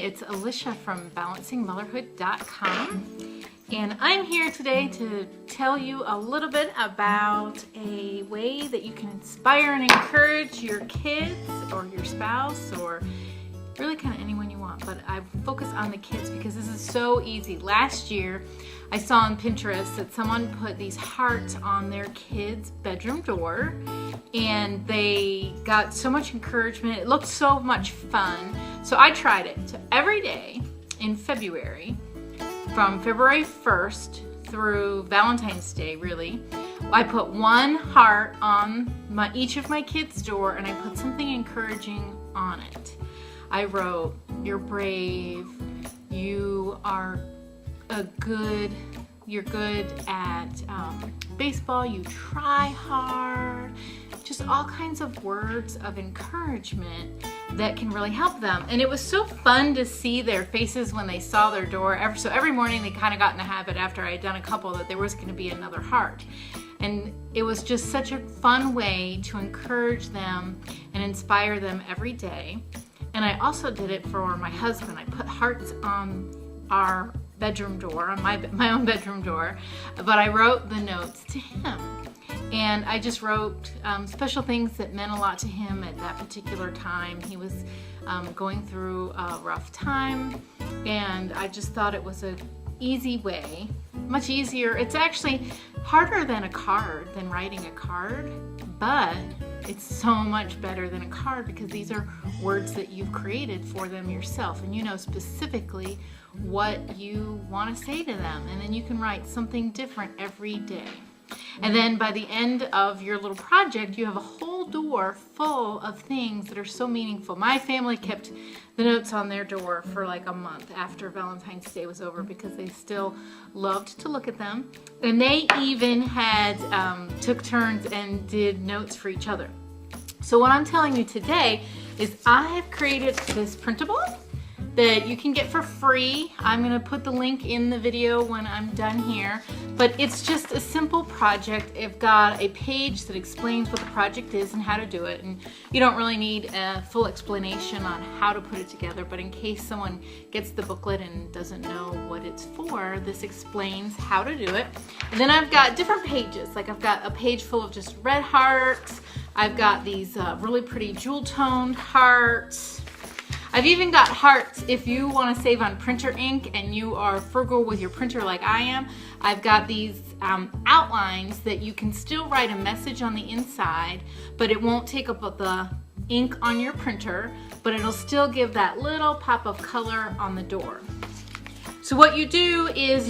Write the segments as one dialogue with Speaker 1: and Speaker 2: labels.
Speaker 1: it's Alicia from balancingmotherhood.com, and I'm here today to tell you a little bit about a way that you can inspire and encourage your kids or your spouse or really kind of anyone you want, but I focus on the kids because this is so easy. Last year I saw on Pinterest that someone put these hearts on their kids' bedroom door and they got so much encouragement. It looked so much fun. So I tried it. So every day in February, from February 1st through Valentines Day, really, I put one heart on each of my kids' door and I put something encouraging on it. I wrote, "You're brave, you're good at baseball, you try hard," just all kinds of words of encouragement that can really help them. And it was so fun to see their faces when they saw their door. So every morning they kind of got in the habit after I had done a couple that there was going to be another heart. And it was just such a fun way to encourage them and inspire them every day. And I also did it for my husband. I put hearts on our bedroom door, on my own bedroom door, but I wrote the notes to him. And I just wrote special things that meant a lot to him at that particular time. He was going through a rough time, and I just thought it was an easy way, much easier. It's actually harder than a card, than writing a card, but it's so much better than a card because these are words that you've created for them yourself, and you know specifically what you want to say to them, and then you can write something different every day. And then by the end of your little project, you have a whole door full of things that are so meaningful. My family kept the notes on their door for like a month after Valentine's Day was over because they still loved to look at them. And they even had took turns and did notes for each other. So what I'm telling you today is I have created this printable that you can get for free. I'm gonna put the link in the video when I'm done here, but it's just a simple project. I've got a page that explains what the project is and how to do it, and you don't really need a full explanation on how to put it together, but in case someone gets the booklet and doesn't know what it's for, this explains how to do it. And then I've got different pages, like I've got a page full of just red hearts. I've got these really pretty jewel-toned hearts. I've even got hearts if you want to save on printer ink and you are frugal with your printer like I am. I've got these outlines that you can still write a message on the inside, but it won't take up the ink on your printer, but it'll still give that little pop of color on the door. So what you do is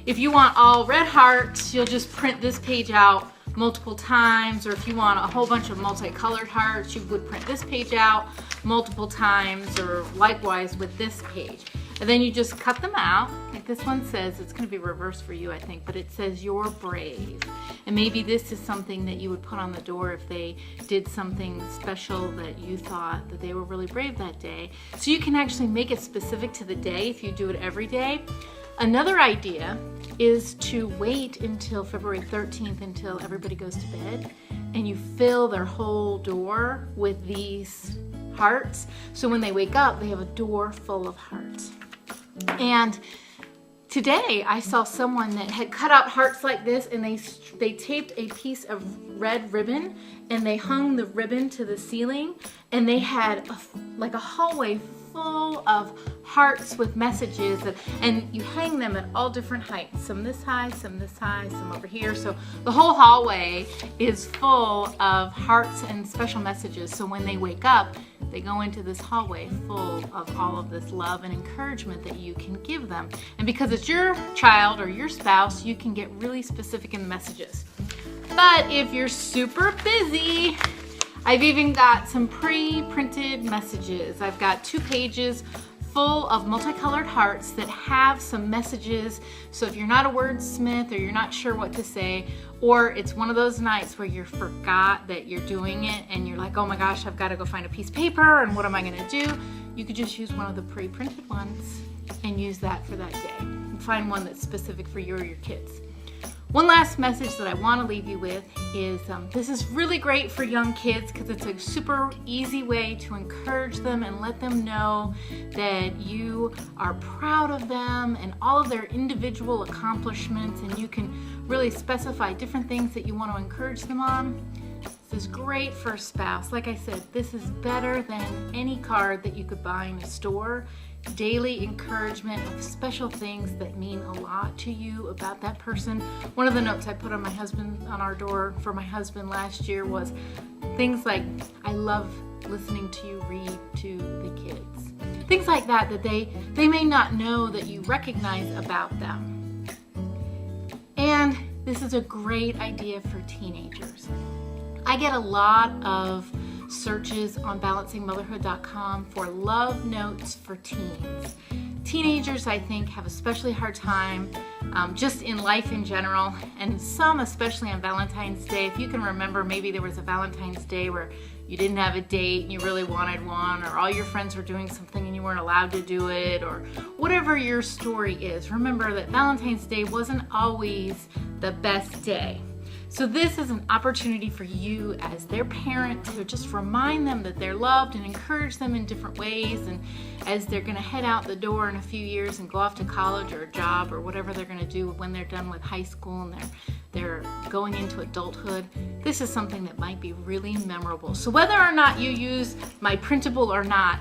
Speaker 1: if you want all red hearts, you'll just print this page out multiple times, or if you want a whole bunch of multicolored hearts, you would print this page out multiple times, or likewise with this page. And then you just cut them out, like this one says. It's going to be reversed for you, I think, but it says "You're brave." And maybe this is something that you would put on the door if they did something special that you thought that they were really brave that day. So you can actually make it specific to the day if you do it every day. Another idea is to wait until February 13th until everybody goes to bed and you fill their whole door with these hearts. So when they wake up, they have a door full of hearts. And today I saw someone that had cut out hearts like this, and they taped a piece of red ribbon and they hung the ribbon to the ceiling, and they had like a hallway full of hearts with messages, and you hang them at all different heights, some this high, some this high, some over here. So the whole hallway is full of hearts and special messages. So when they wake up, they go into this hallway full of all of this love and encouragement that you can give them. And because it's your child or your spouse, you can get really specific in the messages. But if you're super busy, I've even got some pre-printed messages. I've got 2 pages full of multicolored hearts that have some messages. So if you're not a wordsmith or you're not sure what to say, or it's one of those nights where you forgot that you're doing it and you're like, oh my gosh, I've got to go find a piece of paper and what am I going to do? You could just use one of the pre-printed ones and use that for that day. And find one that's specific for you or your kids. One last message that I want to leave you with is this is really great for young kids because it's a super easy way to encourage them and let them know that you are proud of them and all of their individual accomplishments, and you can really specify different things that you want to encourage them on. This is great for a spouse. Like I said, this is better than any card that you could buy in a store. Daily encouragement of special things that mean a lot to you about that person. One of the notes I put on our door for my husband last year was things like, I love listening to you read to the kids. Things like that they may not know that you recognize about them. And this is a great idea for teenagers. I get a lot of searches on balancingmotherhood.com for love notes for teens. Teenagers, I think, have especially hard time just in life in general, and some especially on Valentine's Day. If you can remember, maybe there was a Valentine's Day where you didn't have a date and you really wanted one, or all your friends were doing something and you weren't allowed to do it, or whatever your story is. Remember that Valentine's Day wasn't always the best day. So this is an opportunity for you as their parent to just remind them that they're loved and encourage them in different ways. And as they're going to head out the door in a few years and go off to college or a job or whatever they're going to do when they're done with high school and they're going into adulthood, this is something that might be really memorable. So whether or not you use my printable or not,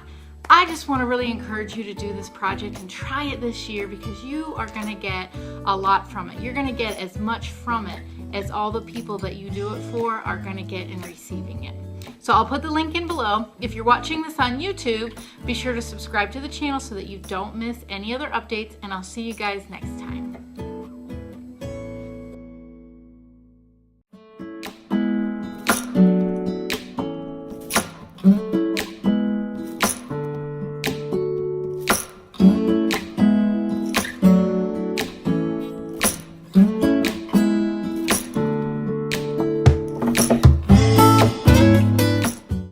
Speaker 1: I just want to really encourage you to do this project and try it this year, because you are going to get a lot from it. You're going to get as much from it as all the people that you do it for are going to get in receiving it. So I'll put the link in below. If you're watching this on YouTube, be sure to subscribe to the channel so that you don't miss any other updates, and I'll see you guys next time.